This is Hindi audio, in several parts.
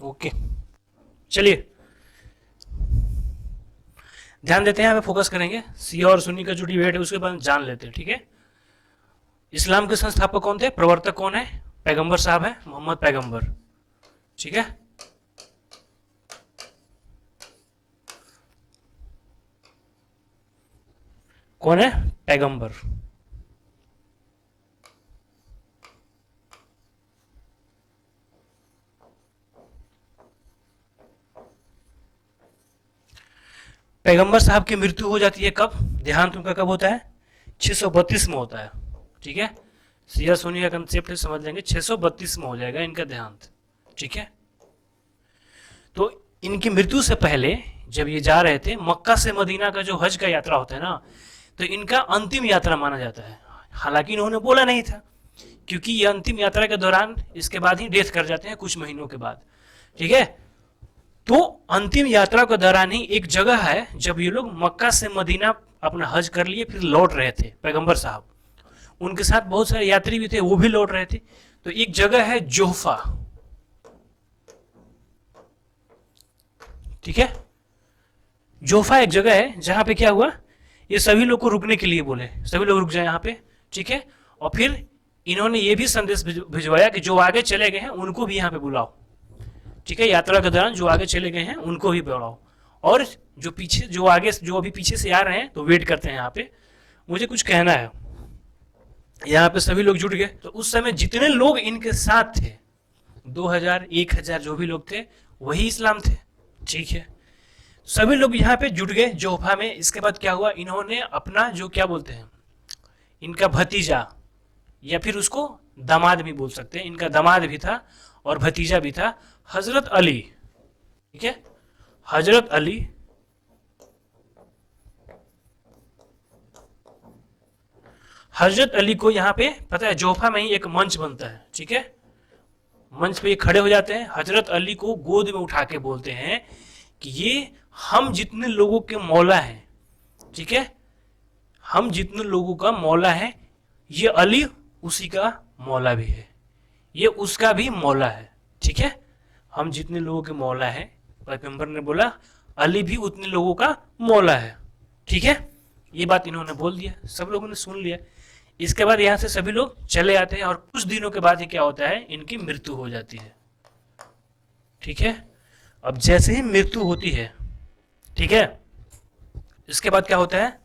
ओके, चलिए ध्यान देते हैं, हमें फोकस करेंगे शिया और सुन्नी का जो डिबेट है उसके बारे में जान लेते हैं, ठीक है। इस्लाम के संस्थापक कौन थे, प्रवर्तक कौन है, पैगंबर साहब है, मोहम्मद पैगंबर, ठीक है। कौन है, पैगंबर। पैगंबर साहब की मृत्यु हो जाती है कब, देहांत उनका कब होता है, 632 में होता है, ठीक है। सिया सोनी का कंसेप्ट समझ लेंगे, 632 में हो जाएगा इनका देहांत, ठीक है। तो इनकी मृत्यु से पहले जब ये जा रहे थे, मक्का से मदीना का जो हज का यात्रा होता है ना, तो इनका अंतिम यात्रा माना जाता है। हालांकि इन्होंने बोला नहीं था, क्योंकि ये अंतिम यात्रा के दौरान इसके बाद ही डेथ कर जाते हैं कुछ महीनों के बाद, ठीक है। तो अंतिम यात्रा के दौरान ही एक जगह है, जब ये लोग मक्का से मदीना अपना हज कर लिए फिर लौट रहे थे पैगंबर साहब, उनके साथ बहुत सारे यात्री भी थे, वो भी लौट रहे थे। तो एक जगह है जोहफा, ठीक है। जोहफा एक जगह है जहां पे क्या हुआ, ये सभी लोग को रुकने के लिए बोले, सभी लोग रुक जाए यहाँ पे, ठीक है। और फिर इन्होंने ये भी संदेश भिजवाया कि जो आगे चले गए हैं उनको भी यहाँ पे बुलाओ, ठीक है। यात्रा के दौरान जो आगे चले गए हैं उनको भी बुलाओ, और जो पीछे, जो आगे, जो अभी पीछे से आ रहे हैं तो वेट करते हैं यहाँ पे, मुझे कुछ कहना है। यहाँ पे सभी लोग जुट गए। तो उस समय जितने लोग इनके साथ थे, 2000 1000 जो भी लोग थे, वही इस्लाम थे, ठीक है। सभी लोग यहाँ पे जुट गए जोहफा में। इसके बाद क्या हुआ, इन्होंने अपना जो क्या बोलते हैं, इनका भतीजा, या फिर उसको दामाद भी बोल सकते हैं, इनका दामाद भी था और भतीजा भी था, हजरत अली, ठीक है। हजरत अली हजरत अली को यहाँ पे पता है, जोहफा में ही एक मंच बनता है, ठीक है। मंच पे ये खड़े हो जाते हैं, हजरत अली को गोद में उठा के बोलते हैं कि ये हम जितने लोगों के मौला हैं, ठीक है, हम जितने लोगों का मौला है, ये अली उसी का मौला भी है, ये उसका भी मौला है, ठीक है। हम जितने लोगों के मौला है, पैगंबर ने बोला अली भी उतने लोगों का मौला है, ठीक है। ये बात इन्होंने बोल दिया, सब लोगों ने सुन लिया। इसके बाद यहाँ से सभी लोग चले आते हैं और कुछ दिनों के बाद ही क्या होता है, इनकी मृत्यु हो जाती है, ठीक है। अब जैसे ही मृत्यु होती है, ठीक है, इसके बाद क्या होता है,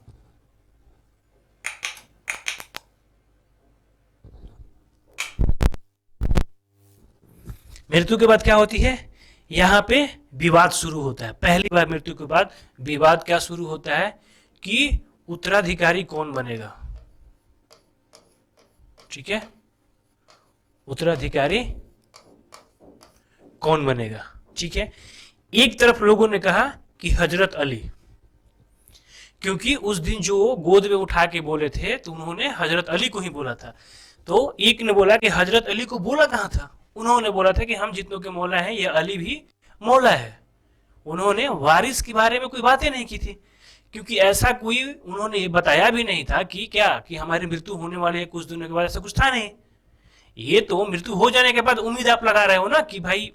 मृत्यु के बाद क्या होती है, यहां पे विवाद शुरू होता है। पहली बार मृत्यु के बाद विवाद क्या शुरू होता है कि उत्तराधिकारी कौन बनेगा, ठीक है, उत्तराधिकारी कौन बनेगा, ठीक है। एक तरफ लोगों ने कहा कि हजरत अली, क्योंकि उस दिन जो गोद में उठा के बोले थे तो उन्होंने हजरत अली को ही बोला था। तो एक ने बोला कि हजरत अली को बोला कहां था, उन्होंने बोला था कि हम जितनों के मौला हैं ये अली भी मौला है। उन्होंने वारिस के बारे में कोई बातें नहीं की थी, क्योंकि ऐसा कोई उन्होंने ये बताया भी नहीं था कि क्या कि हमारी मृत्यु होने वाली है कुछ दिनों के बाद, ऐसा कुछ था नहीं। ये तो मृत्यु हो जाने के बाद उम्मीद आप लगा रहे हो ना कि भाई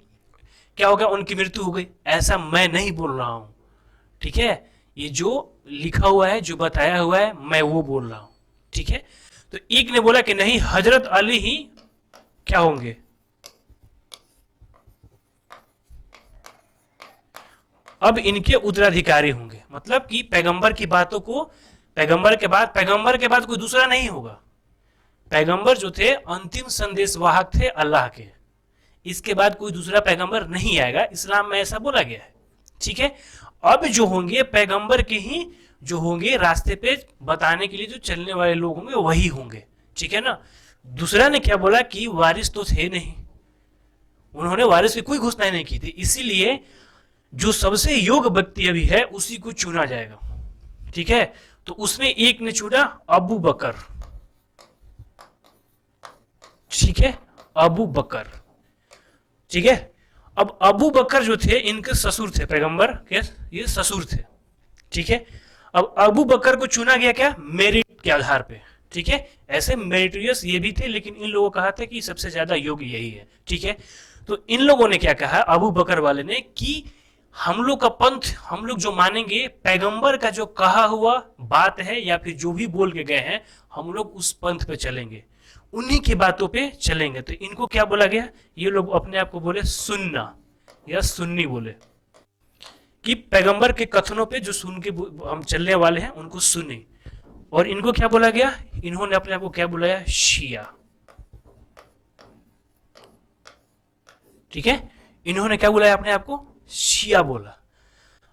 क्या हो गया, उनकी मृत्यु हो गई, ऐसा मैं नहीं बोल रहा हूं, ठीक है। ये जो लिखा हुआ है, जो बताया हुआ है, मैं वो बोल रहा हूं, ठीक है। तो एक ने बोला कि नहीं, हजरत अली ही क्या होंगे, अब इनके उत्तराधिकारी होंगे। मतलब कि पैगंबर की बातों को, पैगंबर के बाद कोई दूसरा नहीं होगा। पैगंबर जो थे अंतिम संदेश वाहक थे अल्लाह के, इसके बाद कोई दूसरा पैगंबर नहीं आएगा, इस्लाम में ऐसा बोला गया है, ठीक है। अब जो होंगे पैगंबर के ही जो होंगे, रास्ते पे बताने के लिए जो चलने वाले लोग होंगे वही होंगे, ठीक है ना। दूसरा ने क्या बोला कि वारिस तो थे नहीं, उन्होंने वारिस की कोई घोषणा नहीं की थी, इसीलिए जो सबसे योग्य व्यक्ति अभी है उसी को चुना जाएगा, ठीक है। तो उसमें एक ने चुना अबू बकर, ठीक है, अबू बकर, ठीक है। अब अबू बकर जो थे इनके ससुर थे, पैगंबर के ये ससुर थे, ठीक है। अब अबू बकर को चुना गया क्या, मेरिट के आधार पे, ठीक है। ऐसे मेरिटोरियस ये भी थे, लेकिन इन लोगों को कहा था कि सबसे ज्यादा योग्य यही है, ठीक है। तो इन लोगों ने क्या कहा, अबू बकर वाले ने, कि हम लोग का पंथ, हम लोग जो मानेंगे पैगंबर का जो कहा हुआ बात है या फिर जो भी बोल के गए हैं, हम लोग उस पंथ पे चलेंगे, उन्हीं की बातों पे चलेंगे। तो इनको क्या बोला गया, ये लोग अपने आप को बोले सुन्ना या सुन्नी बोले, कि पैगंबर के कथनों पे जो सुन के हम चलने वाले हैं उनको सुने। और इनको क्या बोला गया, इन्होंने अपने आप को क्या बुलाया, शिया। ठीक है, इन्होंने क्या बुलाया अपने आप को, शिया बोला।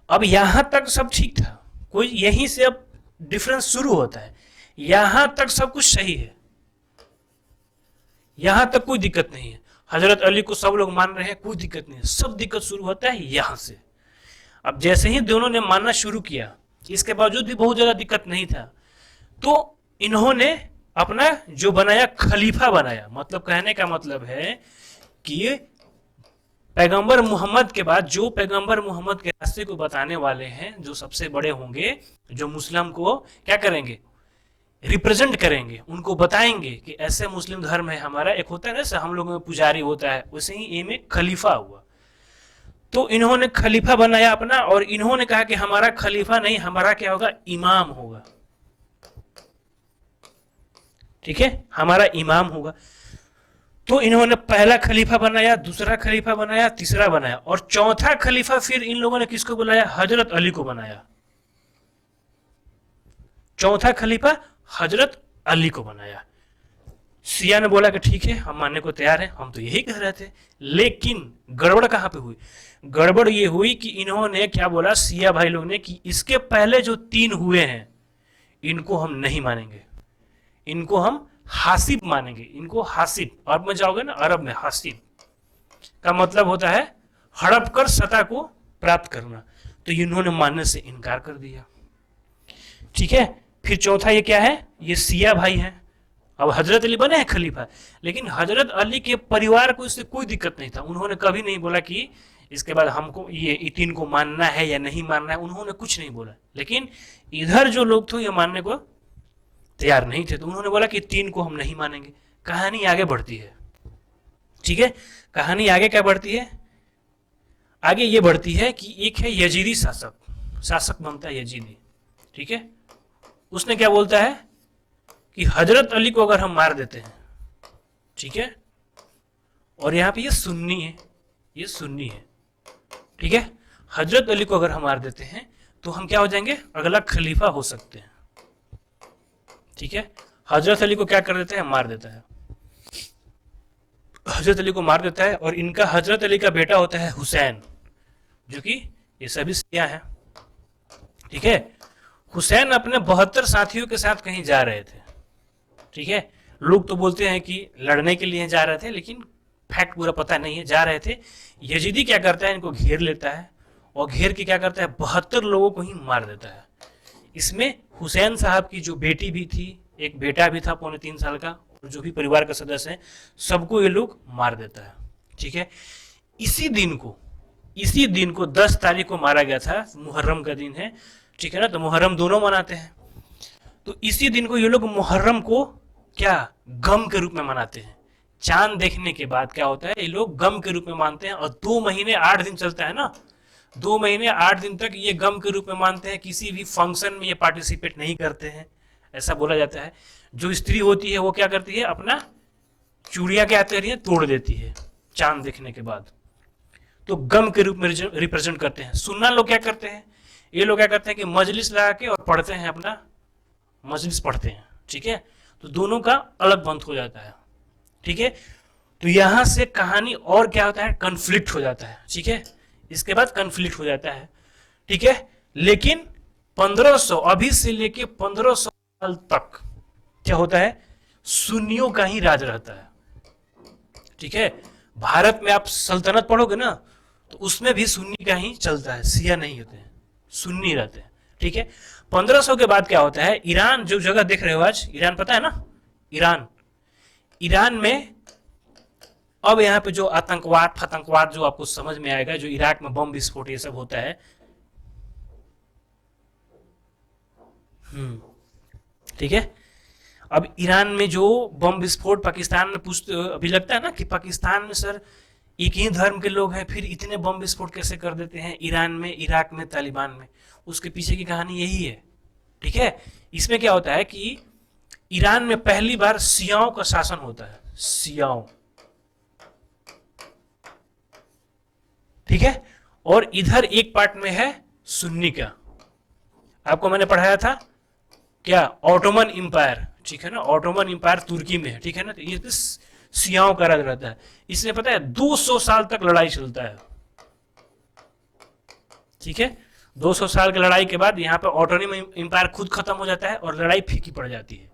अब यहां तक सब ठीक था, कोई यहीं से अब डिफरेंस शुरू होता है, यहां तक सब कुछ सही है, यहां तक कोई दिक्कत नहीं है, हजरत अली को सब लोग मान रहे हैं, कोई दिक्कत नहीं है। सब दिक्कत शुरू होता है यहां से। अब जैसे ही दोनों ने मानना शुरू किया, इसके बावजूद भी बहुत ज्यादा दिक्कत नहीं था, तो इन्होंने अपना जो बनाया खलीफा बनाया। मतलब कहने का मतलब है कि पैगंबर मोहम्मद के बाद जो पैगंबर मोहम्मद के रास्ते को बताने वाले हैं, जो सबसे बड़े होंगे, जो मुस्लिम को क्या करेंगे, रिप्रेजेंट करेंगे, उनको बताएंगे कि ऐसे मुस्लिम धर्म है हमारा। एक होता है ना, जैसे हम लोगों में पुजारी होता है, वैसे ही ये में खलीफा हुआ। तो इन्होंने खलीफा बनाया अपना, और इन्होंने कहा कि हमारा खलीफा नहीं, हमारा क्या होगा, इमाम होगा। ठीक है, हमारा इमाम होगा। तो इन्होंने पहला खलीफा बनाया, दूसरा खलीफा बनाया, तीसरा बनाया, और चौथा खलीफा फिर इन लोगों ने किसको बुलाया, हजरत अली को बनाया। चौथा खलीफा हजरत अली को बनाया। सिया ने बोला कि ठीक है, हम मानने को तैयार हैं, हम तो यही कह रहे थे। लेकिन गड़बड़ कहां पे हुई, गड़बड़ ये हुई कि इन्होंने क्या बोला, सिया भाई लोग ने, कि इसके पहले जो 3 हुए हैं इनको हम नहीं मानेंगे, इनको हम हासिब मानेंगे। इनको हासिब, अरब में जाओगे ना, अरब में हासिब का मतलब होता है हड़प कर सता को प्राप्त करना। तो इन्होंने मानने से इनकार कर दिया। ठीक है, फिर चौथा ये क्या है, ये सिया भाई है। अब हजरत अली बने हैं खलीफा, लेकिन हजरत अली के परिवार को इससे कोई दिक्कत नहीं था। उन्होंने कभी नहीं बोला कि इसके बाद हमको ये 3 को मानना है या नहीं मानना है, उन्होंने कुछ नहीं बोला। लेकिन इधर जो लोग थे ये मानने को तैयार नहीं थे, तो उन्होंने बोला कि 3 को हम नहीं मानेंगे। कहानी आगे बढ़ती है। ठीक है, कहानी आगे क्या बढ़ती है, आगे ये बढ़ती है कि एक है यजीदी शासक, शासक बनता है यजीदी। ठीक है, उसने क्या बोलता है कि हजरत अली को अगर हम मार देते हैं, ठीक है, और यहां पे ये सुन्नी है, ये सुन्नी है, ठीक है, हजरत अली को अगर हम मार देते हैं तो हम क्या हो जाएंगे, अगला खलीफा हो सकते हैं। ठीक है, हजरत अली को क्या कर देता है, मार देता है, हजरत अली को मार देता है। और इनका हजरत अली का बेटा होता है हुसैन, जो कि ये सभी शिया हैं। ठीक है, हुसैन अपने 72 साथियों के साथ कहीं जा रहे थे। ठीक है, लोग तो बोलते हैं कि लड़ने के लिए जा रहे थे, लेकिन फैक्ट पूरा पता नहीं है, जा रहे थे। यजीदी क्या करता है, इनको घेर लेता है, और घेर के क्या करता है, 72 लोगों को ही मार देता है। इसमें हुसैन साहब की जो बेटी भी थी, एक बेटा भी था 3.25 साल का, और जो भी परिवार का सदस्य है, सबको ये लोग मार देता है। ठीक है, इसी दिन को 10 तारीख को मारा गया था, मुहर्रम का दिन है। ठीक है ना, तो मुहर्रम दोनों मनाते हैं। तो इसी दिन को ये लोग मुहर्रम को क्या, गम के रूप में मनाते हैं। चांद देखने के बाद क्या होता है, ये लोग गम के रूप में मानते हैं, और 2 महीने 8 दिन चलता है ना, 2 महीने 8 दिन तक ये गम के रूप में मानते हैं। किसी भी फंक्शन में ये पार्टिसिपेट नहीं करते हैं, ऐसा बोला जाता है। जो स्त्री होती है वो क्या करती है, अपना चूड़ियां क्या करती है, तोड़ देती है चांद देखने के बाद। तो गम के रूप में रिप्रेजेंट करते हैं। सुन्ना लोग क्या करते हैं, ये लोग क्या करते हैं कि मजलिस लगा के और पढ़ते हैं, अपना मजलिस पढ़ते हैं। ठीक है, तो दोनों का अलग पंथ हो जाता है। ठीक है, तो यहां से कहानी और क्या होता है, कन्फ्लिक्ट हो जाता है। ठीक है, इसके बाद कन्फ्लिक्ट हो जाता है। ठीक है, लेकिन 1500 अभी से लेके 1500 साल तक क्या होता है, सुन्नियों का ही राज रहता है। ठीक है, भारत में आप सल्तनत पढ़ोगे ना, तो उसमें भी सुन्नी का ही चलता है, शिया नहीं होते हैं, सुन्नी रहते हैं। ठीक है, 1500 के बाद क्या होता है, ईरान जो जगह देख रहे हो आज, ईरान पता है ना, ईरान में अब यहाँ पे जो आतंकवाद जो आपको समझ में आएगा, जो इराक में बम विस्फोट ये सब होता है। ठीक है, अब ईरान में जो बम विस्फोट पाकिस्तान में अभी लगता है ना कि पाकिस्तान में सर एक ही धर्म के लोग हैं, फिर इतने बम विस्फोट कैसे कर देते हैं ईरान में, इराक में, तालिबान में? उसके पीछे की कहानी यही है। ठीक है, इसमें क्या होता है कि ईरान में पहली बार शियाओं का शासन होता है, शियाओं। ठीक है, और इधर एक पार्ट में है सुन्नी का। आपको मैंने पढ़ाया था क्या, ऑटोमन इंपायर। ठीक है ना, ऑटोमन इंपायर तुर्की में है। ठीक है ना, तो ये तो शियाओं का राज रहता है। इसमें पता है 200 साल तक लड़ाई चलता है। ठीक है, 200 साल की लड़ाई के बाद यहाँ पे ऑटोनम इंपायर खुद खत्म हो जाता है और लड़ाई फीकी पड़ जाती है।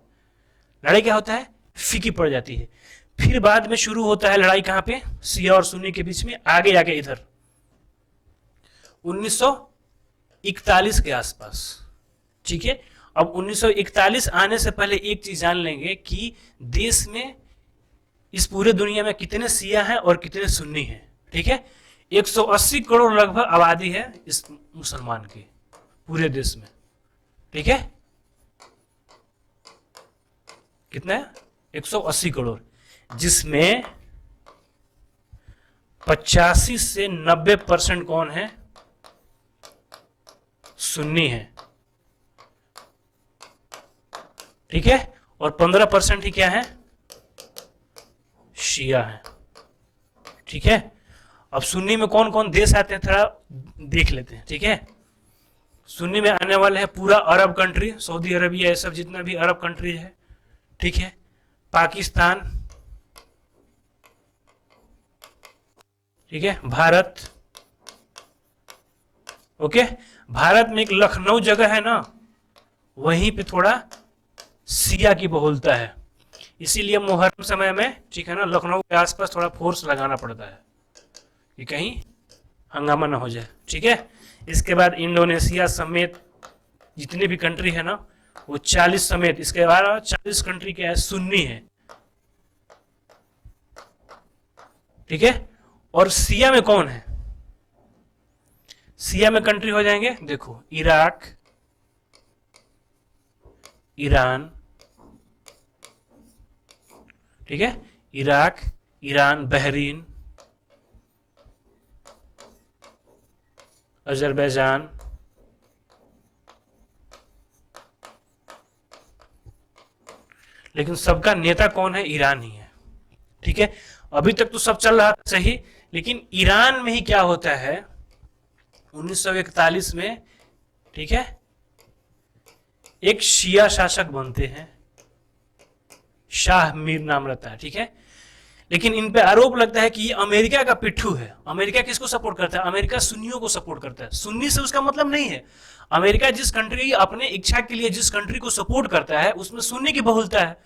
लड़ाई क्या होता है, फीकी पड़ जाती है। फिर बाद में शुरू होता है लड़ाई कहां पे, शिया और सुन्नी के बीच में, आगे आगे इधर 1941 के आसपास। ठीक है, अब 1941 आने से पहले एक चीज जान लेंगे कि देश में, इस पूरे दुनिया में कितने शिया हैं और कितने सुन्नी हैं। ठीक है, 180 करोड़ लगभग आबादी है इस मुसलमान की पूरे देश में। ठीक है, कितना है, 180 करोड़, जिसमें 85 से 90% कौन है, सुन्नी है। ठीक है, और 15% ही क्या है, शिया है। ठीक है, अब सुन्नी में कौन कौन देश आते हैं थोड़ा देख लेते हैं। ठीक है, सुन्नी में आने वाले हैं पूरा अरब कंट्री, सऊदी अरबिया, ये सब जितना भी अरब कंट्री है। ठीक है, पाकिस्तान, ठीक है, भारत। ओके, भारत में एक लखनऊ जगह है ना, वहीं पे थोड़ा शिया की बहुलता है, इसीलिए मुहर्रम समय में, ठीक है ना, लखनऊ के आसपास थोड़ा फोर्स लगाना पड़ता है कि कहीं हंगामा ना हो जाए। ठीक है, इसके बाद इंडोनेशिया समेत जितने भी कंट्री है ना, वो 40 समेत, इसके बाद 40 कंट्री क्या है, सुन्नी है। ठीक है, और शिया में कौन है, शिया में कंट्री हो जाएंगे, देखो, इराक, ईरान। ठीक है, इराक, ईरान, बहरीन, अजरबैजान, लेकिन सबका नेता कौन है, ईरान ही है। ठीक है, अभी तक तो सब चल रहा था सही, लेकिन ईरान में ही क्या होता है 1941 में, ठीक है, एक शिया शासक बनते हैं, शाह मीर नाम रहता है। ठीक है, लेकिन इन पे आरोप लगता है कि ये अमेरिका का पिट्ठू है। अमेरिका किसको सपोर्ट करता है, अमेरिका सुन्नियों को सपोर्ट करता है। सुन्नी से उसका मतलब नहीं है, अमेरिका जिस कंट्री, अपने इच्छा के लिए जिस कंट्री को सपोर्ट करता है, उसमें सुन्नी की बहुलता है।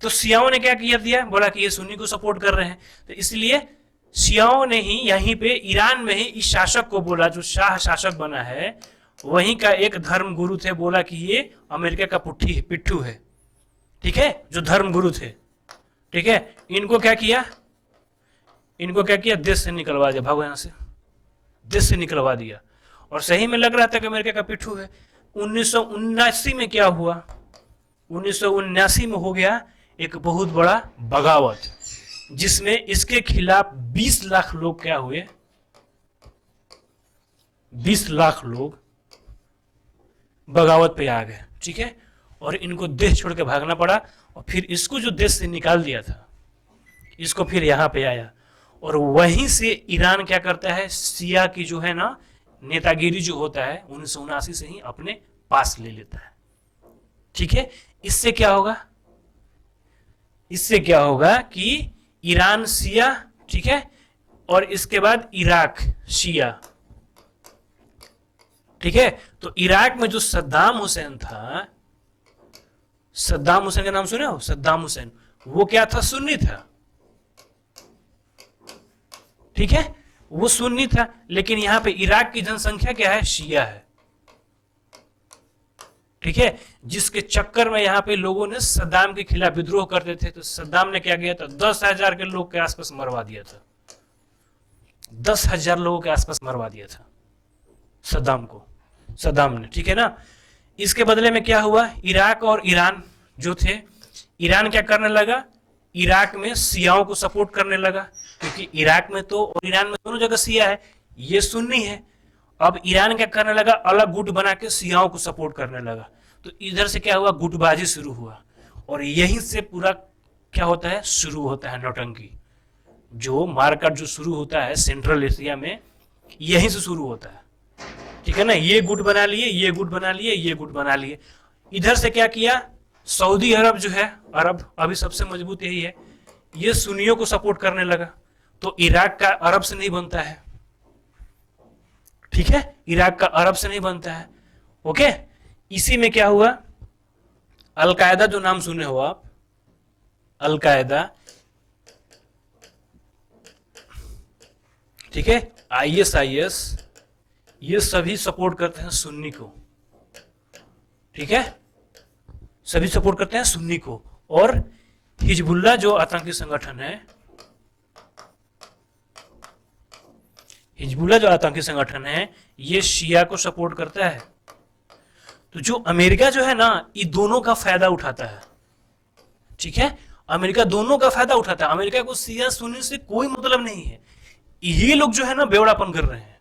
तो शियाओं ने क्या किया दिया, बोला कि ये सुन्नी को सपोर्ट कर रहे हैं, तो इसलिए शियाओं ने ही यहीं पे ईरान में ही इस शासक को बोला, जो शाह शासक बना है, वहीं का एक धर्म गुरु थे, बोला कि ये अमेरिका का पिट्ठू है। ठीक है, जो धर्म गुरु थे। ठीक है, इनको क्या किया, इनको क्या किया, देश से निकलवा दिया, भागो यहां से, देश से निकलवा दिया। और सही में लग रहा था कि अमेरिका का पिट्ठू है। 1979 में क्या हुआ, 1979 में हो गया एक बहुत बड़ा बगावत, जिसमें इसके खिलाफ 20 लाख लोग क्या हुए, 20 लाख लोग बगावत पे आ गए। ठीक है, और इनको देश छोड़ के भागना पड़ा, और फिर इसको जो देश से निकाल दिया था, इसको फिर यहां पे आया, और वहीं से ईरान क्या करता है, शिया की जो है ना नेतागिरी जो होता है 1979 से ही अपने पास ले लेता है। ठीक है, इससे क्या होगा, इससे क्या होगा कि ईरान शिया, ठीक है, और इसके बाद इराक शिया। ठीक है, तो इराक में जो सद्दाम हुसैन था, सद्दाम हुसैन का नाम सुने हो, सद्दाम हुसैन, वो क्या था, सुन्नी था। ठीक है, वो सुन्नी था, लेकिन यहां पे इराक की जनसंख्या क्या है, शिया है। ठीक है, जिसके चक्कर में यहां पे लोगों ने सद्दाम के खिलाफ विद्रोह करते थे, तो सद्दाम ने क्या किया था, 10,000 के लोग के आसपास मरवा दिया था, 10,000 लोगों के आसपास मरवा दिया था सद्दाम को, सद्दाम ने। ठीक है ना, इसके बदले में क्या हुआ, इराक और ईरान जो थे, ईरान क्या करने लगा, इराक में शियाओं को सपोर्ट करने लगा, क्योंकि इराक में तो और ईरान में दोनों जगह शिया है, ये सुन्नी है। अब ईरान क्या करने लगा, अलग गुट बना के शियाओं को सपोर्ट करने लगा। तो इधर से क्या हुआ, गुटबाजी शुरू हुआ, और यहीं से पूरा क्या होता है, शुरू होता है नौटंकी। जो मारकाट जो शुरू होता है सेंट्रल एशिया में, यहीं से शुरू होता है। ठीक है ना, ये गुट बना लिए, ये गुट बना लिए, ये गुट बना लिए। इधर से क्या किया, सऊदी अरब जो है, अरब अभी सबसे मजबूत यही है, ये सुन्नियों को सपोर्ट करने लगा। तो इराक का अरब से नहीं बनता है, ठीक है, इराक का अरब से नहीं बनता है। ओके, इसी में क्या हुआ, अलकायदा जो नाम सुने हो आप, अलकायदा, ठीक है, ISIS, ये सभी सपोर्ट करते हैं सुन्नी को। ठीक है, सभी सपोर्ट करते हैं सुन्नी को। और हिजबुल्लाह जो आतंकी संगठन है, हिजबुल्लाह जो आतंकी संगठन है, ये शिया को सपोर्ट करता है। तो जो अमेरिका जो है ना, ये दोनों का फायदा उठाता है। ठीक है, अमेरिका दोनों का फायदा उठाता है। अमेरिका को शिया सुन्नी से कोई मतलब नहीं है। ये लोग जो है ना बेवड़ापन कर रहे हैं।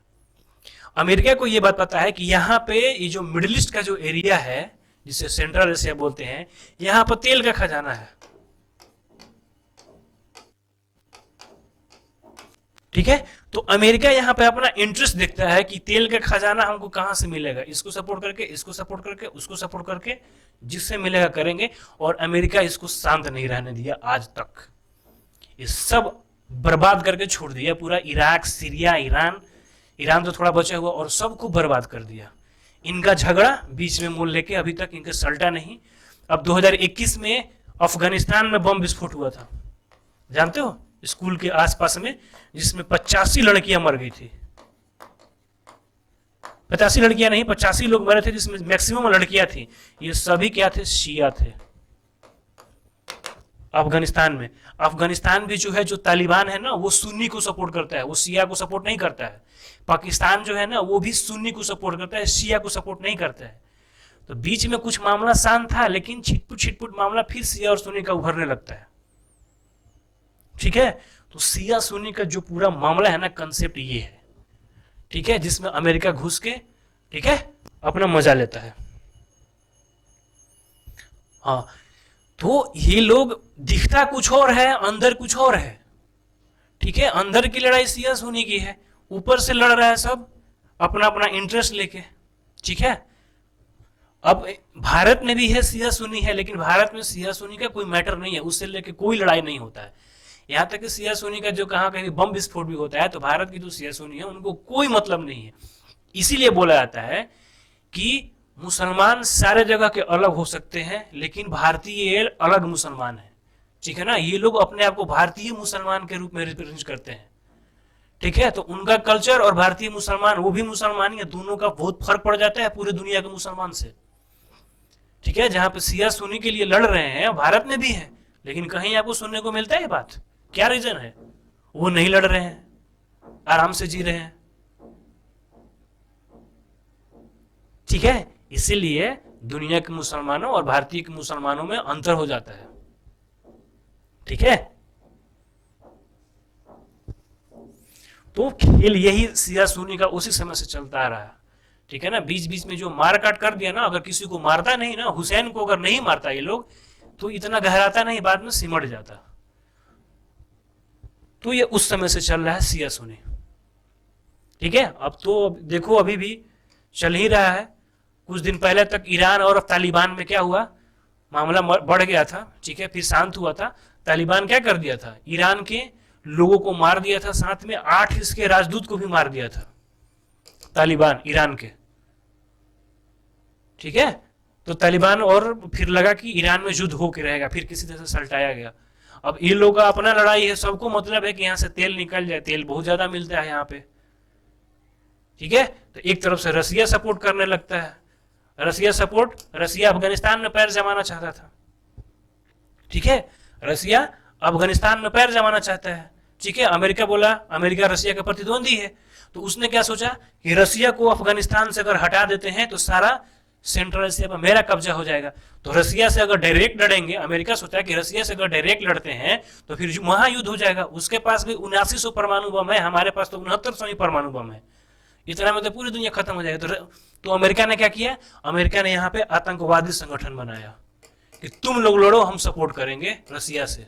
अमेरिका को ये बात पता है कि यहाँ पे ये जो मिडिल ईस्ट का जो एरिया है, जिसे सेंट्रल एशिया बोलते हैं, यहाँ पर तेल का खजाना है। ठीक है, तो अमेरिका यहाँ पे अपना इंटरेस्ट देखता है कि तेल का खजाना हमको कहां से मिलेगा, इसको सपोर्ट करके, इसको सपोर्ट करके, उसको सपोर्ट करके, जिससे मिलेगा करेंगे। और अमेरिका इसको शांत नहीं रहने दिया आज तक। ये सब बर्बाद करके छोड़ दिया पूरा, इराक, सीरिया, ईरान, ईरान तो थोड़ा बचा हुआ, और सबको बर्बाद कर दिया। इनका झगड़ा बीच में मोल लेके अभी तक इनके सल्टा नहीं। अब 2021 में अफगानिस्तान में बम विस्फोट हुआ था, जानते हो, स्कूल के आसपास में, जिसमें 85 लड़कियां मर गई थी। 85 लड़कियां नहीं, 85 लोग मरे थे, जिसमें मैक्सिमम लड़कियां थी। ये सभी क्या थे, शिया थे। अफगानिस्तान में, अफगानिस्तान भी जो है, जो तालिबान है ना, वो सुन्नी को सपोर्ट करता है, वो शिया को सपोर्ट नहीं करता है। पाकिस्तान जो है ना, वो भी सुन्नी को सपोर्ट करता है, शिया को सपोर्ट नहीं करता है। तो बीच में कुछ मामला शांत था, लेकिन छिटपुट छिटपुट मामला फिर शिया और सुन्नी का उभरने लगता है। ठीक है, तो शिया सुन्नी का जो पूरा मामला है ना, कंसेप्ट ये है। ठीक है, जिसमें अमेरिका घुस के, ठीक है, अपना मजा लेता है। हाँ, तो ये लोग दिखता कुछ और है, अंदर कुछ और है। ठीक है, अंदर की लड़ाई शिया सुन्नी की है, ऊपर से लड़ रहा है सब अपना अपना इंटरेस्ट लेके। ठीक है, अब भारत में भी है शिया सुन्नी है, लेकिन भारत में शिया सुन्नी का कोई मैटर नहीं है, उससे लेके कोई लड़ाई नहीं होता है। यहाँ तक कि शिया सुन्नी का जो कहाँ कहीं बम विस्फोट भी होता है, तो भारत की जो शिया सुन्नी है उनको कोई मतलब नहीं है। इसीलिए बोला जाता है कि मुसलमान सारे जगह के अलग हो सकते हैं, लेकिन भारतीय अलग मुसलमान है। ठीक है ना, ये लोग अपने आप को भारतीय मुसलमान के रूप में रिप्रेजेंट करते हैं। ठीक है, तो उनका कल्चर और भारतीय मुसलमान, वो भी मुसलमान है, दोनों का बहुत फर्क पड़ जाता है पूरे दुनिया के मुसलमान से। ठीक है, जहां पे शिया सुन्नी के लिए लड़ रहे हैं, भारत में भी है, लेकिन कहीं आपको सुनने को मिलता है ये बात, क्या रीजन है, वो नहीं लड़ रहे हैं, आराम से जी रहे हैं। ठीक है, इसीलिए दुनिया के मुसलमानों और भारतीय के मुसलमानों में अंतर हो जाता है। ठीक है, तो खेल यही शिया सुन्नी का उसी समय से चलता आ रहा है। ठीक है ना, बीच बीच में जो मार काट कर दिया ना, अगर किसी को मारता नहीं ना, हुसैन को अगर नहीं मारता ये लोग, तो इतना गहराता नहीं, बाद में सिमट जाता। तो ये उस समय से चल रहा है शिया सुन्नी। ठीक है, अब तो देखो अभी भी चल ही रहा है। कुछ दिन पहले तक ईरान और तालिबान में क्या हुआ, मामला बढ़ गया था। ठीक है, फिर शांत हुआ था। तालिबान क्या कर दिया था, ईरान के लोगों को मार दिया था, साथ में 8 इसके राजदूत को भी मार दिया था तालिबान, ईरान के। ठीक है, तो तालिबान, और फिर लगा कि ईरान में युद्ध होके रहेगा, फिर किसी तरह से सल्टाया गया। अब इन लोगों का अपना लड़ाई है, सबको मतलब है कि यहां से तेल निकल जाए, तेल बहुत ज्यादा मिलता है यहाँ पे। ठीक है, तो एक तरफ से रसिया सपोर्ट करने लगता है, रसिया अफगानिस्तान में पैर जमाना चाहता था। ठीक है, रसिया अफगानिस्तान में पैर जमाना चाहता है। ठीक है, अमेरिका बोला, अमेरिका रसिया का प्रतिद्वंदी है, तो उसने क्या सोचा कि रसिया को अफगानिस्तान से अगर हटा देते हैं तो सारा सेंट्रल एशिया पर मेरा कब्जा हो जाएगा। तो रसिया से अगर डायरेक्ट लड़ेंगे, अमेरिका सोचता है कि रसिया से अगर डायरेक्ट लड़ते हैं तो फिर महायुद्ध हो जाएगा। उसके पास भी 7900 परमाणु बम है, हमारे पास तो 6900 ही परमाणु बम है। इतना में तो पूरी दुनिया खत्म हो जाएगी। तो अमेरिका ने क्या किया, अमेरिका ने यहाँ पे आतंकवादी संगठन बनाया कि तुम लोग लड़ो, हम सपोर्ट करेंगे रसिया से,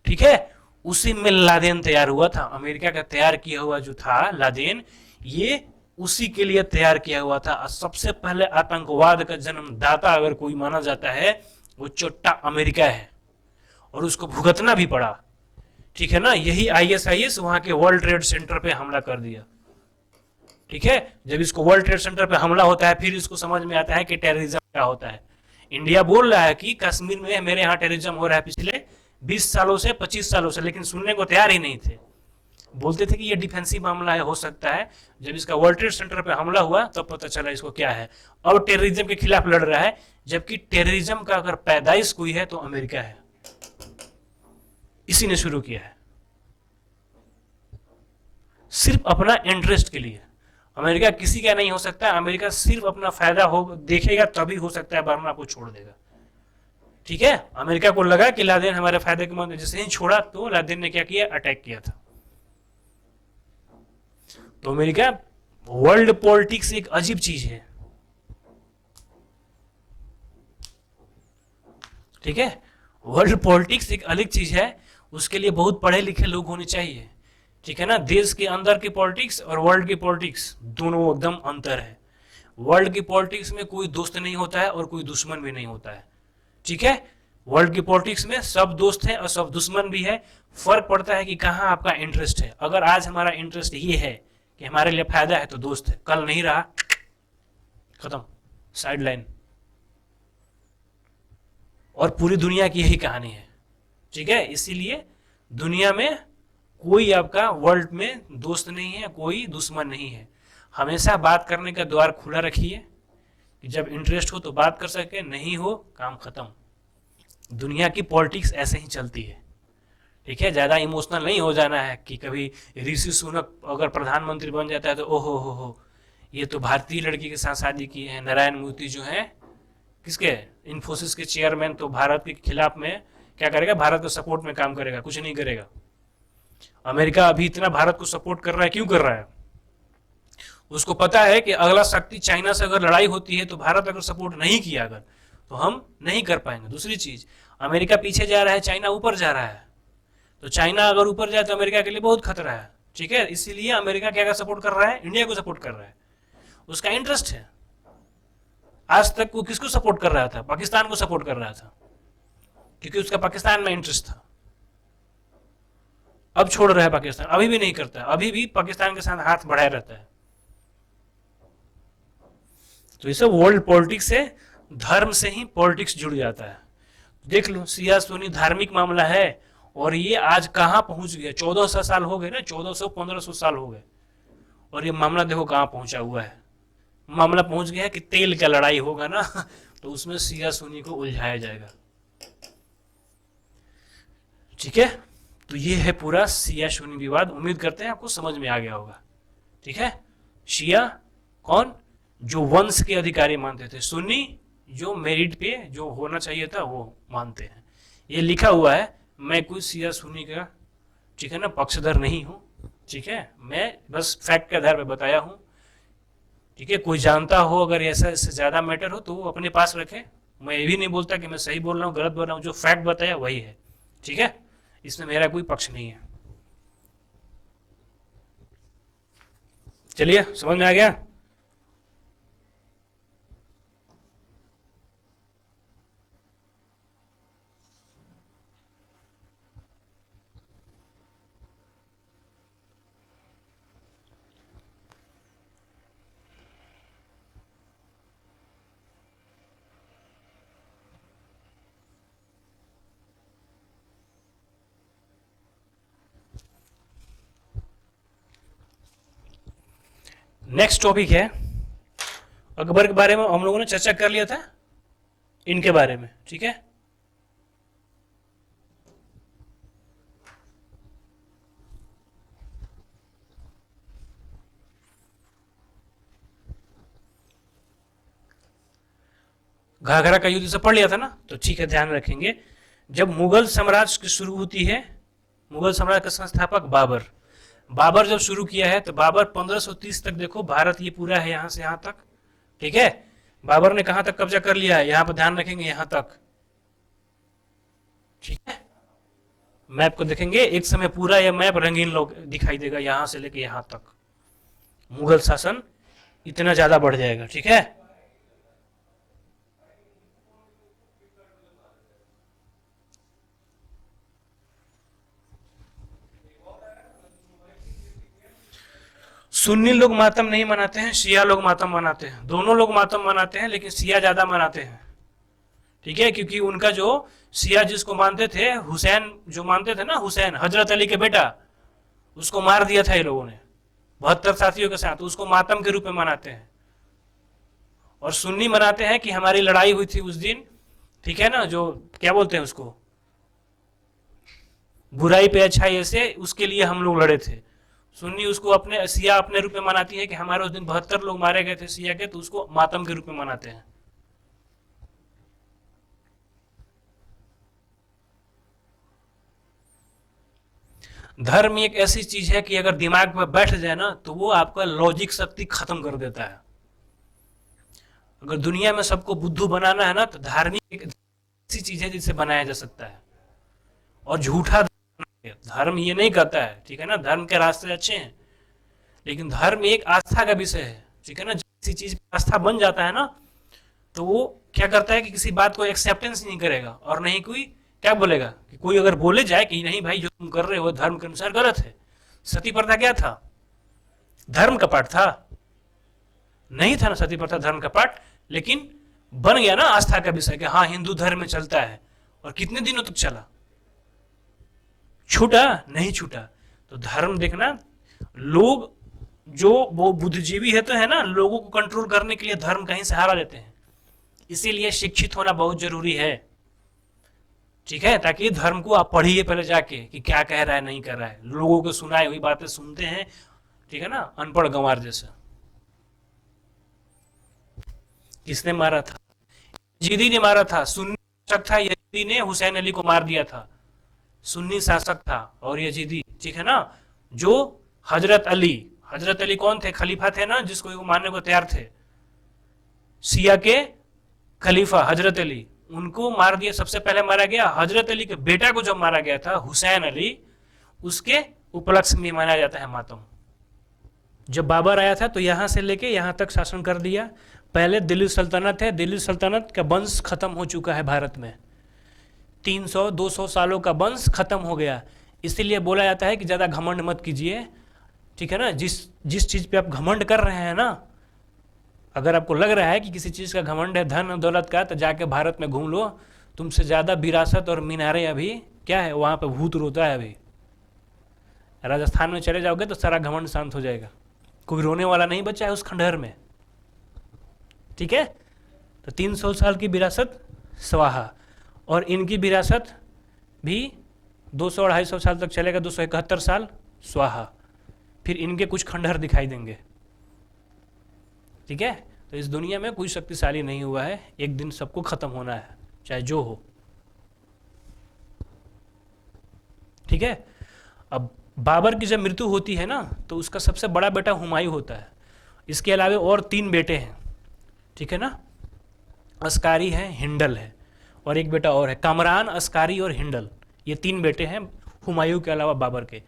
ठीक है। उसी में लादेन तैयार हुआ था। अमेरिका का तैयार किया हुआ जो था लादेन, ये उसी के लिए तैयार किया हुआ था। सबसे पहले आतंकवाद का जन्मदाता अगर कोई माना जाता है वो चोट्टा अमेरिका है, और उसको भुगतना भी पड़ा, ठीक है ना। यही आईएसआईएस वहां के वर्ल्ड ट्रेड सेंटर पे हमला कर दिया, ठीक है। जब इसको वर्ल्ड ट्रेड सेंटर पे हमला होता है फिर इसको समझ में आता है कि टेररिज्म क्या होता है। इंडिया बोल रहा है कि कश्मीर में मेरे यहाँ टेररिज्म हो रहा है पिछले 20 सालों से, 25 सालों से, लेकिन सुनने को तैयार ही नहीं थे। बोलते थे कि ये डिफेंसिव मामला है, हो सकता है। जब इसका वर्ल्ड ट्रेड सेंटर पे हमला हुआ तब पता चला इसको क्या है। अब टेररिज्म के खिलाफ लड़ रहा है, जबकि टेररिज्म का अगर पैदाइश कोई है तो अमेरिका है, इसी ने शुरू किया है, सिर्फ अपना इंटरेस्ट के लिए। अमेरिका किसी का नहीं हो सकता, अमेरिका सिर्फ अपना फायदा हो देखेगा तभी हो सकता है, वरना को छोड़ देगा, ठीक है। अमेरिका को लगा कि लादेन हमारे फायदे के मंद, जैसे ही छोड़ा तो लादेन ने क्या किया, अटैक किया था। तो अमेरिका, वर्ल्ड पॉलिटिक्स एक अजीब चीज है, ठीक है। वर्ल्ड पॉलिटिक्स एक अलग चीज है, उसके लिए बहुत पढ़े लिखे लोग होने चाहिए, ठीक है ना। देश के अंदर की पॉलिटिक्स और वर्ल्ड की पॉलिटिक्स दोनों एकदम अंतर है। वर्ल्ड की पॉलिटिक्स में कोई दोस्त नहीं होता है और कोई दुश्मन भी नहीं होता है, ठीक है। वर्ल्ड की पॉलिटिक्स में सब दोस्त हैं और सब दुश्मन भी है। फर्क पड़ता है कि कहाँ आपका इंटरेस्ट है। अगर आज हमारा इंटरेस्ट ये है कि हमारे लिए फायदा है तो दोस्त है, कल नहीं रहा, खत्म, साइड लाइन। और पूरी दुनिया की यही कहानी है, ठीक है। इसीलिए दुनिया में कोई आपका वर्ल्ड में दोस्त नहीं है, कोई दुश्मन नहीं है। हमेशा बात करने का द्वार खुला रखिए कि जब इंटरेस्ट हो तो बात कर सके, नहीं हो काम खत्म। दुनिया की पॉलिटिक्स ऐसे ही चलती है, ठीक है। ज्यादा इमोशनल नहीं हो जाना है कि कभी ऋषि सुनक अगर प्रधानमंत्री बन जाता है तो ओहो हो, ये तो भारतीय लड़की के साथ शादी की है। नारायण मूर्ति जो है किसके, इन्फोसिस के चेयरमैन, तो भारत के खिलाफ में क्या करेगा, भारत के सपोर्ट में काम करेगा, कुछ नहीं करेगा। अमेरिका अभी इतना भारत को सपोर्ट कर रहा है, क्यों कर रहा है, उसको पता है कि अगला शक्ति चाइना से अगर लड़ाई होती है तो भारत अगर सपोर्ट नहीं किया अगर, तो हम नहीं कर पाएंगे। दूसरी चीज, अमेरिका पीछे जा रहा है, चाइना ऊपर जा रहा है, तो चाइना अगर ऊपर जाए तो अमेरिका के लिए बहुत खतरा है, ठीक है। इसीलिए अमेरिका क्या सपोर्ट कर रहा है, इंडिया को सपोर्ट कर रहा है, उसका इंटरेस्ट है। आज तक वो किसको सपोर्ट कर रहा था, पाकिस्तान को सपोर्ट कर रहा था, क्योंकि उसका पाकिस्तान में इंटरेस्ट था। अब छोड़ रहा है पाकिस्तान, अभी भी नहीं करता, अभी भी पाकिस्तान के साथ हाथ बढ़ाए रहता है। तो ये सब वर्ल्ड पॉलिटिक्स से, धर्म से ही पॉलिटिक्स जुड़ जाता है। देख लो, सिया सुनी धार्मिक मामला है और ये आज कहां पहुंच गया। 1400 साल हो गए ना, 1400-1500 साल हो गए, और ये मामला देखो कहां पहुंचा हुआ है। मामला पहुंच गया है कि तेल का लड़ाई होगा ना तो उसमें सिया सुनी को उलझाया जाएगा, ठीक है। तो ये है पूरा सिया सुनी विवाद। उम्मीद करते हैं आपको समझ में आ गया होगा, ठीक है। शिया कौन, जो वंश के अधिकारी मानते थे, सुन्नी जो मेरिट पे जो होना चाहिए था वो मानते हैं। ये लिखा हुआ है, मैं कोई सिया सुन्नी का, ठीक है ना, पक्षधर नहीं हूं, ठीक है। मैं बस फैक्ट के आधार पर बताया हूं, ठीक है। कोई जानता हो अगर ऐसा इससे ज्यादा मैटर हो तो वो अपने पास रखे। मैं ये भी नहीं बोलता कि मैं सही बोल रहा हूँ गलत बोल रहा हूँ, जो फैक्ट बताया वही है, ठीक है। इसमें मेरा कोई पक्ष नहीं है। चलिए, समझ में आ गया। नेक्स्ट टॉपिक है अकबर के बारे में। हम लोगों ने चर्चा कर लिया था इनके बारे में, ठीक है। घाघरा का युद्ध से पढ़ लिया था ना, तो ठीक है ध्यान रखेंगे। जब मुगल साम्राज्य की शुरू होती है, मुगल साम्राज्य का संस्थापक बाबर, बाबर जब शुरू किया है तो बाबर 1530 तक, देखो भारत ये पूरा है यहां से यहां तक, ठीक है। बाबर ने कहां तक कब्जा कर लिया है, यहां पर ध्यान रखेंगे, यहां तक, ठीक है। मैप को देखेंगे एक समय पूरा यह मैप रंगीन लोग दिखाई देगा, यहां से लेके यहां तक मुगल शासन इतना ज्यादा बढ़ जाएगा, ठीक है। सुन्नी लोग मातम नहीं मनाते हैं, शिया लोग मातम मनाते हैं, दोनों लोग मातम मनाते हैं, लेकिन शिया ज्यादा मनाते हैं, ठीक है। क्योंकि उनका जो शिया जिसको मानते थे, हुसैन जो मानते थे ना, हुसैन हजरत अली के बेटा, उसको मार दिया था ये लोगों ने 72 साथियों के साथ, उसको मातम के रूप में मनाते हैं। और सुन्नी मनाते हैं कि हमारी लड़ाई हुई थी उस दिन, ठीक है ना, जो क्या बोलते हैं उसको, बुराई पे अच्छाई, ऐसे उसके लिए हम लोग लड़े थे। सुन्नी उसको अपने, सिया अपने रूप में मनाती है कि हमारे उस दिन 72 लोग मारे गए थे सिया के, तो उसको मातम के रूप में मनाते हैं। धर्म एक ऐसी चीज है कि अगर दिमाग में बैठ जाए ना, तो वो आपका लॉजिक शक्ति खत्म कर देता है। अगर दुनिया में सबको बुद्धू बनाना है ना, तो धार्मिक एक ऐसी चीज है जिसे बनाया जा सकता है। और झूठा धर्म ये नहीं कहता है, ठीक है ना, धर्म के रास्ते अच्छे हैं, लेकिन धर्म एक आस्था का विषय है, ठीक है ना। किसी चीज पर आस्था बन जाता है ना, तो वो क्या करता है कि किसी बात को एक्सेप्टेंस नहीं करेगा, और नहीं कोई क्या बोलेगा, कि कोई अगर बोले जाए कि नहीं भाई जो तुम कर रहे हो धर्म के अनुसार गलत है। सती प्रथा क्या था, धर्म का पाठ था, नहीं था ना सती प्रथा धर्म का पाठ, लेकिन बन गया ना आस्था का विषय कि हाँ हिंदू धर्म में चलता है। और कितने दिनों तक चला, छूटा नहीं छूटा। तो धर्म देखना, लोग जो वो बुद्धिजीवी है तो है ना, लोगों को कंट्रोल करने के लिए धर्म का ही सहारा लेते हैं। इसीलिए शिक्षित होना बहुत जरूरी है, ठीक है, ताकि धर्म को आप पढ़िए पहले जाके कि क्या कह रहा है नहीं कर रहा है। लोगों को सुनाई हुई बातें सुनते हैं, ठीक है ना, अनपढ़ गंवार जैसा। किसने मारा था, यजीदी ने मारा था, सुन्नी शासक था, यजीदी ने हुसैन अली को मार दिया था, सुन्नी शासक था और यजीदी, ठीक है ना। जो हजरत अली कौन थे, खलीफा थे ना, जिसको वो मारने को तैयार थे, सिया के खलीफा हजरत अली, उनको मार दिया, सबसे पहले मारा गया। हजरत अली के बेटा को जब मारा गया था हुसैन अली, उसके उपलक्ष्य में मनाया जाता है मातम। जब बाबर आया था तो यहां से लेके यहां तक शासन कर दिया। पहले दिल्ली सल्तनत है, दिल्ली सल्तनत का वंश खत्म हो चुका है भारत में, 300-200 सालों का वंश खत्म हो गया। इसीलिए बोला जाता है कि ज्यादा घमंड मत कीजिए, ठीक है ना। जिस चीज पे आप घमंड कर रहे हैं ना, अगर आपको लग रहा है कि किसी चीज का घमंड है, धन और दौलत का, तो जाके भारत में घूम लो, तुमसे ज्यादा विरासत और मीनारे अभी क्या है, वहां पे भूत रोता है। अभी राजस्थान में चले जाओगे तो सारा घमंड शांत हो जाएगा, कोई रोने वाला नहीं बचा है उस खंडहर में, ठीक है। तो 300 साल की विरासत स्वाहा, और इनकी विरासत भी 200-250 साल तक चलेगा, 271 साल स्वाहा। फिर इनके कुछ खंडहर दिखाई देंगे, ठीक है। तो इस दुनिया में कोई शक्तिशाली नहीं हुआ है, एक दिन सबको खत्म होना है, चाहे जो हो, ठीक है। अब बाबर की जब मृत्यु होती है ना, तो उसका सबसे बड़ा बेटा हुमायूं होता है। इसके अलावा और 3 बेटे हैं, ठीक है ना, अस्कारी है, हिंडल है, और एक बेटा और है, कामरान, अस्कारी और हिंडल। ये 3 बेटे हैं हुमायूं के अलावा बाबर के।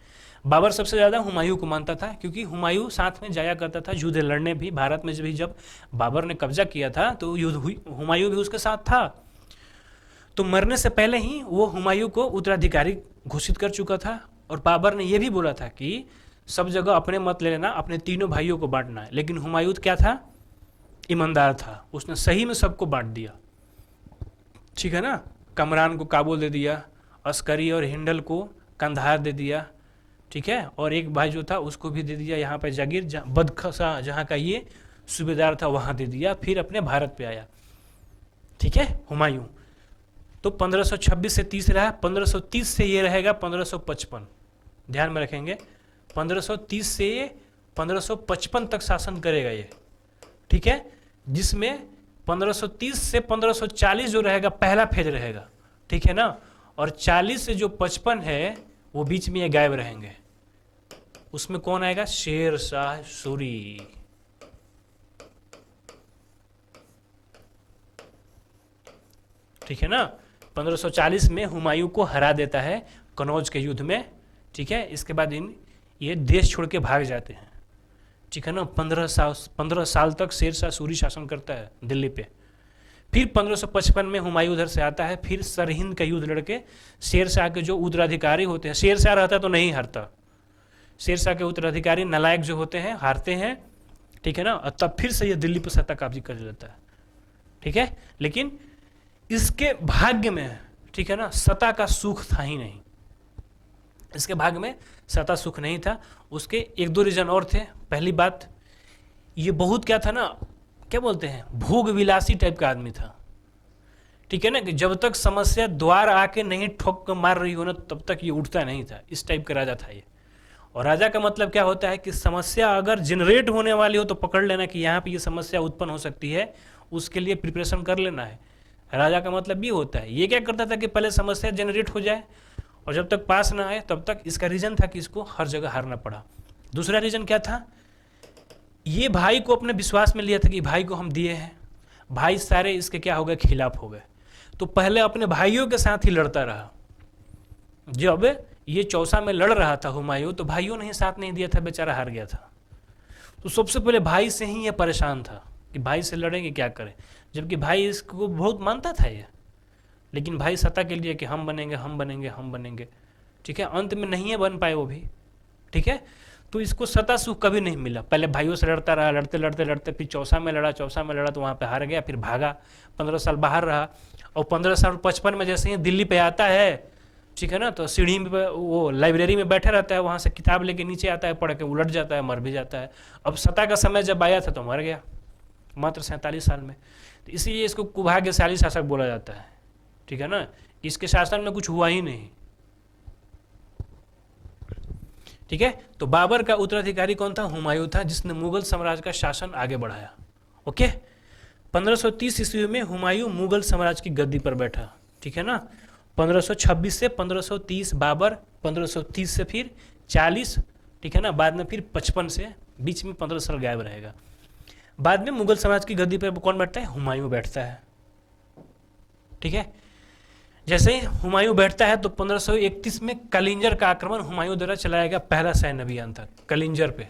बाबर सबसे ज़्यादा हुमायूं को मानता था, क्योंकि हुमायूं साथ में जाया करता था युद्ध लड़ने भी। भारत में जब बाबर ने कब्जा किया था तो युद्ध हुई, हुमायूं भी उसके साथ था। तो मरने से पहले ही वो हुमायूं को उत्तराधिकारी घोषित कर चुका था। और बाबर ने यह भी बोला था कि सब जगह अपने मत ले लेना, अपने तीनों भाइयों को बांटना है। लेकिन हुमायूं क्या था, ईमानदार था, उसने सही में सबको बांट दिया, ठीक है ना। कमरान को काबुल दे दिया, अस्करी और हिंडल को कंधार दे दिया, ठीक है। और एक भाई जो था उसको भी दे दिया यहाँ पे जागीर, बदखसा जहाँ का ये सूबेदार था वहाँ दे दिया। फिर अपने भारत पे आया, ठीक है, हुमायूं। तो 1526 से 30 रहा, 1530 से ये रहेगा 1555, ध्यान में रखेंगे। 1530 से 1555 तक शासन करेगा ये, ठीक है, जिसमें 1530 से 1540 जो रहेगा पहला फेज रहेगा, ठीक है ना, और 40 से जो 55 है वो बीच में ये गायब रहेंगे। उसमें कौन आएगा? शेर शाह सूरी। ठीक है ना, 1540 में हुमायूं को हरा देता है कनौज के युद्ध में, ठीक है। इसके बाद ये देश छोड़ के भाग जाते हैं, ठीक है ना। 15 साल तक शेर शाह सूरी शासन करता है दिल्ली पे। फिर 1555 में हुमायूं उधर से आता है, फिर सरहिंद का युद्ध लड़के शेर शाह के जो उत्तराधिकारी होते हैं, शेर शाह रहता तो नहीं हारता, शेर शाह के उत्तराधिकारी नालायक जो होते हैं हारते हैं, ठीक है ना, और तब फिर से ये दिल्ली पर सत्ता कब्जे कर लेता है, ठीक है। लेकिन इसके भाग्य में, ठीक है ना, सत्ता का सुख था ही नहीं, इसके भाग्य में सत्ता सुख नहीं था। उसके एक दो रीजन और थे। पहली बात, ये बहुत क्या था ना, क्या बोलते हैं, भोग विलासी टाइप का आदमी था, ठीक है ना, कि जब तक समस्या द्वार आके नहीं ठोक मार रही हो ना तब तक ये उठता नहीं था, इस टाइप का राजा था ये। और राजा का मतलब क्या होता है कि समस्या अगर जनरेट होने वाली हो तो पकड़ लेना कि यहाँ पे ये समस्या उत्पन्न हो सकती है, उसके लिए प्रिपरेशन कर लेना है। राजा का मतलब ये होता है। ये क्या करता था कि पहले समस्या जनरेट हो जाए और जब तक पास ना आए तब तक, इसका रीजन था कि इसको हर जगह हारना पड़ा। दूसरा रीजन क्या था, ये भाई को अपने विश्वास में लिया था कि भाई को हम दिए हैं, भाई सारे इसके क्या हो गए, खिलाफ हो गए, तो पहले अपने भाइयों के साथ ही लड़ता रहा। जब ये चौसा में लड़ रहा था हुमायूं, तो भाइयों ने ही साथ नहीं दिया था, बेचारा हार गया था। तो सबसे पहले भाई से ही ये परेशान था कि भाई से लड़ेंगे क्या करें, जबकि भाई इसको बहुत मानता था ये, लेकिन भाई सत्ता के लिए कि हम बनेंगे हम बनेंगे हम बनेंगे, ठीक है, अंत में नहीं बन पाए वो भी, ठीक है। तो इसको सत्ता सुख कभी नहीं मिला। पहले भाइयों से लड़ता रहा, लड़ते लड़ते लड़ते फिर चौसा में लड़ा तो वहाँ पे हार गया, फिर भागा, 15 साल बाहर रहा, और 15 साल 55 में जैसे ही दिल्ली पे आता है, ठीक है ना, तो सीढ़ी में वो लाइब्रेरी में बैठा रहता है, वहाँ से किताब लेके नीचे आता है, पढ़ के उलट जाता है, मर भी जाता है। अब सत्ता का समय जब आया था तो मर गया मात्र 47 साल में। तो इसीलिए इसको कुभाग्यशाली शासक बोला जाता है, ठीक है ना, इसके शासन में कुछ हुआ ही नहीं, ठीक है। तो बाबर का उत्तराधिकारी कौन था? हुमायूं था, जिसने मुगल साम्राज्य का शासन आगे बढ़ाया। ओके, 1530 ईस्वी में हुमायूं मुगल साम्राज्य की गद्दी पर बैठा, ठीक है ना। 1526 से 1530 बाबर, 1530 से फिर 40, ठीक है ना, बाद में फिर 55 से, बीच में 15 साल गायब रहेगा। बाद में मुगल साम्राज्य की गद्दी पर कौन बैठता है? हुमायूं बैठता है, ठीक है। जैसे ही हुमायूं बैठता है तो 1531 में कलिंजर का आक्रमण हुमायूं द्वारा चलाया गया, पहला सैन्य अभियान था कलिंजर पे,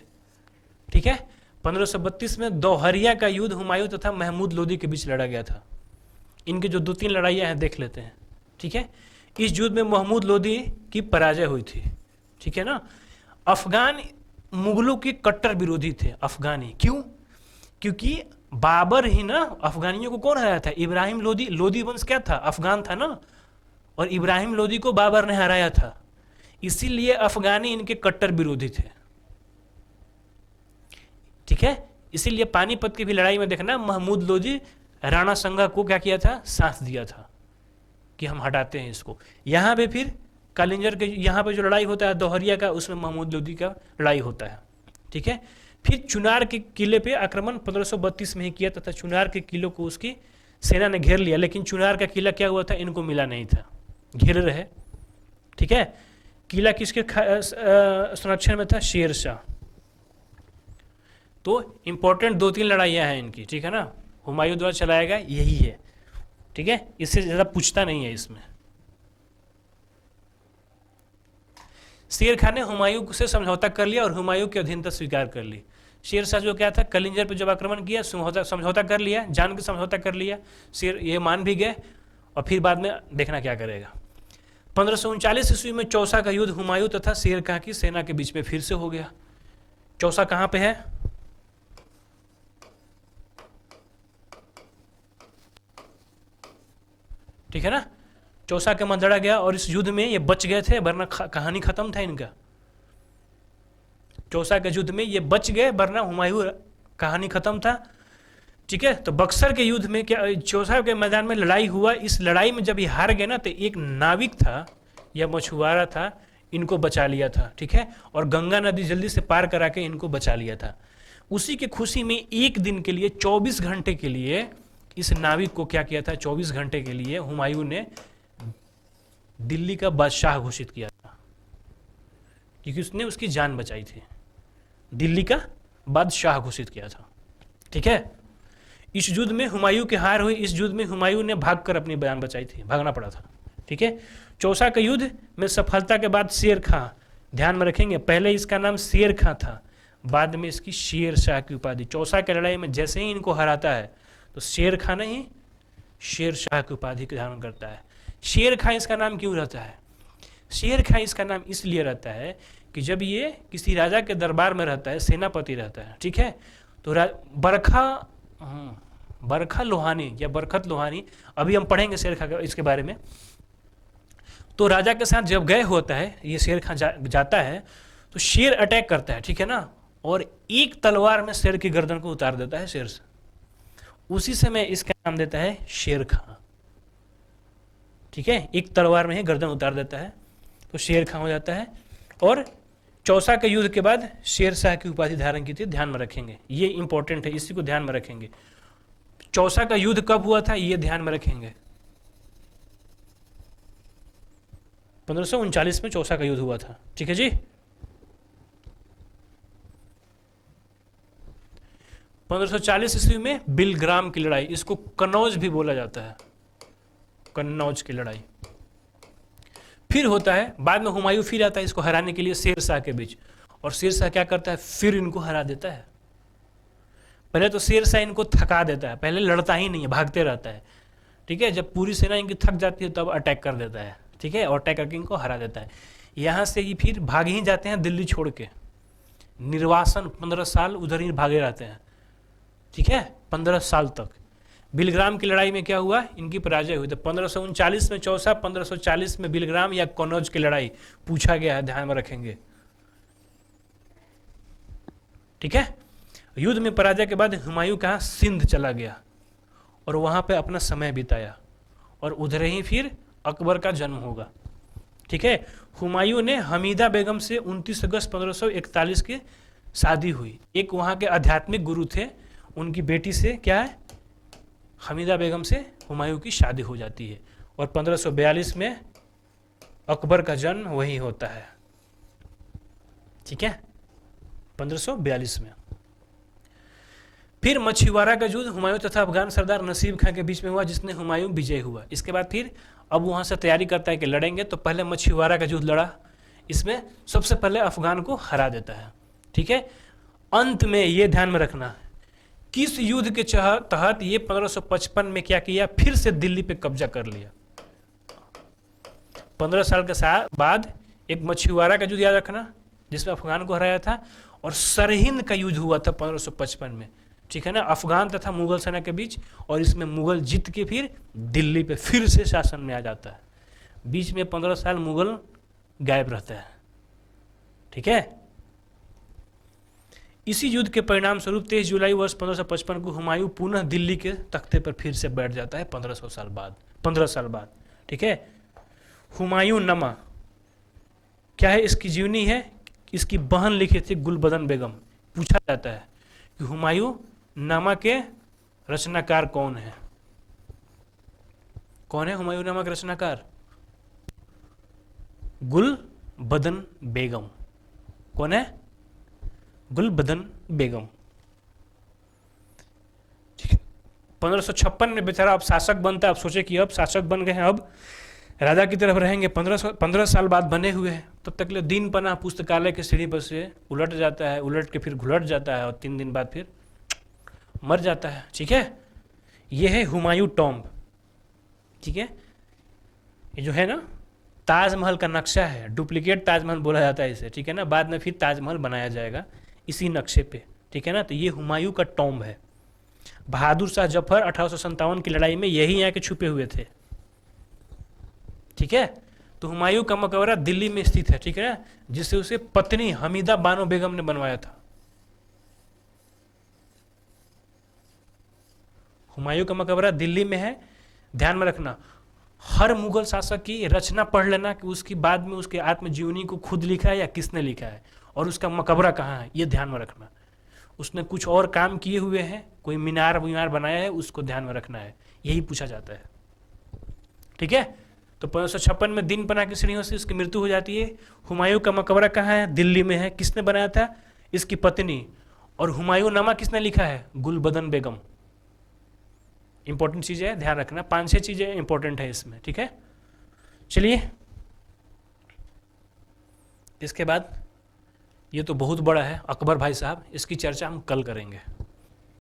ठीक है। 1532 में दोहरिया का युद्ध हुमायूं तथा महमूद लोदी के बीच लड़ा गया था। इनकी जो 2-3 लड़ाइयाँ हैं देख लेते हैं, ठीक है। इस युद्ध में महमूद लोदी की पराजय हुई थी, ठीक है ना। अफगान मुगलों के कट्टर विरोधी थे अफगानी। क्यों? क्योंकि बाबर ही ना अफगानियों को कौन हराया था? इब्राहिम लोदी। लोदी वंश क्या था? अफगान था ना, और इब्राहिम लोदी को बाबर ने हराया था, इसीलिए अफगानी इनके कट्टर विरोधी थे, ठीक है। इसीलिए पानीपत की भी लड़ाई में देखना, महमूद लोदी राणा संगा को क्या किया था? साथ दिया था कि हम हटाते हैं इसको। यहाँ पे फिर कलिंजर के यहाँ पे जो लड़ाई होता है दोहरिया का, उसमें महमूद लोदी का लड़ाई होता है, ठीक है। फिर चुनार के किले पे आक्रमण 1532 में ही किया तथा चुनार के किले को उसकी सेना ने घेर लिया, लेकिन चुनार का किला क्या हुआ था? इनको मिला नहीं था, घेरे रहे, ठीक है। किला किसके संरक्षण में था? शेर शाह। तो इंपॉर्टेंट 2-3 लड़ाइयाँ हैं इनकी, ठीक है ना, हुमायूं द्वारा चलाया गया यही है, ठीक है। इससे ज़्यादा पूछता नहीं है इसमें। शेर खान ने हुमायूं से समझौता कर लिया और हुमायूं की अधीनता स्वीकार कर ली। शेर शाह जो क्या था, कलिंजर पर जब आक्रमण किया समझौता कर लिया, जान के समझौता कर लिया, शेर ये मान भी गए, और फिर बाद में देखना क्या करेगा। 1539 ईस्वी में चौसा का युद्ध हुमायूं तथा शेर खां की सेना के बीच में फिर से हो गया। चौसा कहाँ पे है? ठीक है ना, चौसा के मझ लड़ा गया और इस युद्ध में ये बच गए थे, वरना कहानी खत्म था इनका। चौसा के युद्ध में ये बच गए, वरना हुमायूं कहानी खत्म था, ठीक है। तो बक्सर के युद्ध में क्या, चौसा के मैदान में लड़ाई हुआ। इस लड़ाई में जब ये हार गए ना, तो एक नाविक था या मछुआरा था, इनको बचा लिया था, ठीक है, और गंगा नदी जल्दी से पार करा के इनको बचा लिया था। उसी की खुशी में एक दिन के लिए 24 घंटे के लिए इस नाविक को क्या किया था, 24 घंटे के लिए हुमायूं ने दिल्ली का बादशाह घोषित किया था, क्योंकि उसने उसकी जान बचाई थी। दिल्ली का बादशाह घोषित किया था। ठीक है, इस युद्ध में हुमायूं की हार हुई। इस युद्ध में हुमायूं ने भागकर अपनी जान बचाई थी, भागना पड़ा था। ठीक है, चौसा के युद्ध में सफलता के बाद शेर खां, ध्यान में रखेंगे, पहले इसका नाम शेर खां था, बाद में इसकी शेर शाह की उपाधि। चौसा की लड़ाई में जैसे ही इनको हराता है तो शेर खां नहीं, शेर शाह की उपाधि का धारण करता है। शेर खां इसका नाम क्यों रहता है? शेर खां इसका नाम इसलिए रहता है कि जब ये किसी राजा के दरबार में रहता है, सेनापति रहता है, ठीक है, तो बरखा लोहानी या बरखत लोहानी, अभी हम पढ़ेंगे शेर खां इसके बारे में। तो राजा के साथ जब गए होता है, ये शेर खां जाता है तो शेर अटैक करता है, ठीक है ना, और एक तलवार में शेर की गर्दन को उतार देता है शेर से। उसी समय इसका नाम देता है शेर खां। ठीक है, एक तलवार में ही गर्दन उतार देता है तो शेर खां हो जाता है। और चौसा के युद्ध के बाद शेर शाह की उपाधि धारण की थी, ध्यान में रखेंगे, ये इंपॉर्टेंट है, इसी को ध्यान में रखेंगे। चौसा का युद्ध कब हुआ था ये ध्यान में रखेंगे, 1539 में चौसा का युद्ध हुआ था। ठीक है जी, 1540 ईस्वी में बिलग्राम की लड़ाई, इसको कन्नौज भी बोला जाता है, कन्नौज की लड़ाई। फिर होता है, बाद में हुमायूं फिर आता है इसको हराने के लिए शेर शाह के बीच, और शेर शाह क्या करता है, फिर इनको हरा देता है। पहले तो शेर शाह इनको थका देता है, पहले लड़ता ही नहीं है, भागते रहता है। ठीक है, जब पूरी सेना इनकी थक जाती है तब अटैक कर देता है। ठीक है, और अटैक करके इनको हरा देता है। यहाँ से ही फिर भाग ही जाते हैं दिल्ली छोड़ के, निर्वासन 15 साल उधर ही भागे रहते हैं। ठीक है, 15 साल तक। बिलग्राम की लड़ाई में क्या हुआ, इनकी पराजय हुई। तो 1539 में चौसा, 1540 में बिलग्राम या कन्नौज की लड़ाई पूछा गया है, ध्यान में रखेंगे। ठीक है, युद्ध में पराजय के बाद हुमायूं कहाँ, सिंध चला गया और वहां पे अपना समय बिताया, और उधर ही फिर अकबर का जन्म होगा। ठीक है, हुमायूं ने हमीदा बेगम से 29 अगस्त 1541 की शादी हुई। एक वहां के आध्यात्मिक गुरु थे, उनकी बेटी से क्या है, हमीदा बेगम से हुमायूं की शादी हो जाती है, और 1542 में अकबर का जन्म वही होता है। ठीक है, 1542 में। फिर मछुआरा का युद्ध हुमायूं तथा अफगान सरदार नसीब खां के बीच में हुआ, जिसने हुमायूं विजय हुआ। इसके बाद फिर अब वहां से तैयारी करता है कि लड़ेंगे, तो पहले मछुआरा का युद्ध लड़ा, इसमें सबसे पहले अफगान को हरा देता है। ठीक है, अंत में ये ध्यान में रखना, किस युद्ध के तहत ये 1555 में क्या किया, फिर से दिल्ली पे कब्जा कर लिया। 15 साल के बाद एक मछुआरा का युद्ध याद रखना, जिसमें अफगान को हराया था, और सरहिंद का युद्ध हुआ था 1555 में। ठीक है ना, अफगान तथा मुगल सेना के बीच, और इसमें मुगल जीत के फिर दिल्ली पे फिर से शासन में आ जाता है। बीच में 15 साल मुगल गायब रहता है। ठीक है, इसी युद्ध के परिणाम स्वरूप 23 जुलाई वर्ष 1555 को हुमायूं पुनः दिल्ली के तख्ते पर फिर से बैठ जाता है 15 साल बाद। ठीक है, हुमायूं नमा क्या है, इसकी जीवनी है, इसकी बहन लिखी थी गुलबदन बेगम। पूछा जाता है कि हुमायूं नामा के रचनाकार कौन है? कौन है हुमायूं नामा के रचनाकार? गुलबदन बेगम। कौन है? गुलबदन बेगम। 1556 में बेचारा अब शासक बनता है। अब सोचे कि अब शासक बन गए हैं, अब राजा की तरफ रहेंगे। 15 साल बाद बने हुए हैं, तब तक ले दिन पना पुस्तकालय के सीढ़ी पर से उलट जाता है, उलट के फिर घुलट जाता है, और 3 दिन बाद फिर मर जाता है। ठीक है, ये है हुमायूं टॉम्ब। ठीक है, ये जो है ना ताजमहल का नक्शा है, डुप्लीकेट ताजमहल बोला जाता है इसे। ठीक है ना, बाद में फिर ताजमहल बनाया जाएगा इसी नक्शे पे। ठीक है ना, तो ये हुमायूं का टॉम्ब है। बहादुर शाह जफर 1857 की लड़ाई में यही आके छुपे हुए थे। ठीक है, तो हुमायूं का मकबरा दिल्ली में स्थित है। ठीक है ना, जिसे उसे पत्नी हमीदा बानो बेगम ने बनवाया था। हुमायूं का मकबरा दिल्ली में है। ध्यान में रखना, हर मुगल शासक की रचना पढ़ लेना कि उसकी बाद में उसके आत्मजीवनी को खुद लिखा है या किसने लिखा है, और उसका मकबरा कहाँ है, ये ध्यान में रखना। उसने कुछ और काम किए हुए हैं, कोई मीनार वीनार बनाया है, उसको ध्यान में रखना है, यही पूछा जाता है। ठीक है, तो 1556 में दिन पना की सीढ़ियों से इसकी मृत्यु हो जाती है। हुमायूं का मकबरा कहाँ है? दिल्ली में है। किसने बनाया था? इसकी पत्नी। और हुमायूं नामा किसने लिखा है? गुलबदन बेगम। इंपॉर्टेंट चीज़ है, ध्यान रखना, 5-6 चीज़ें इंपॉर्टेंट है इसमें। ठीक है, चलिए इसके बाद ये तो बहुत बड़ा है अकबर भाई साहब, इसकी चर्चा हम कल करेंगे।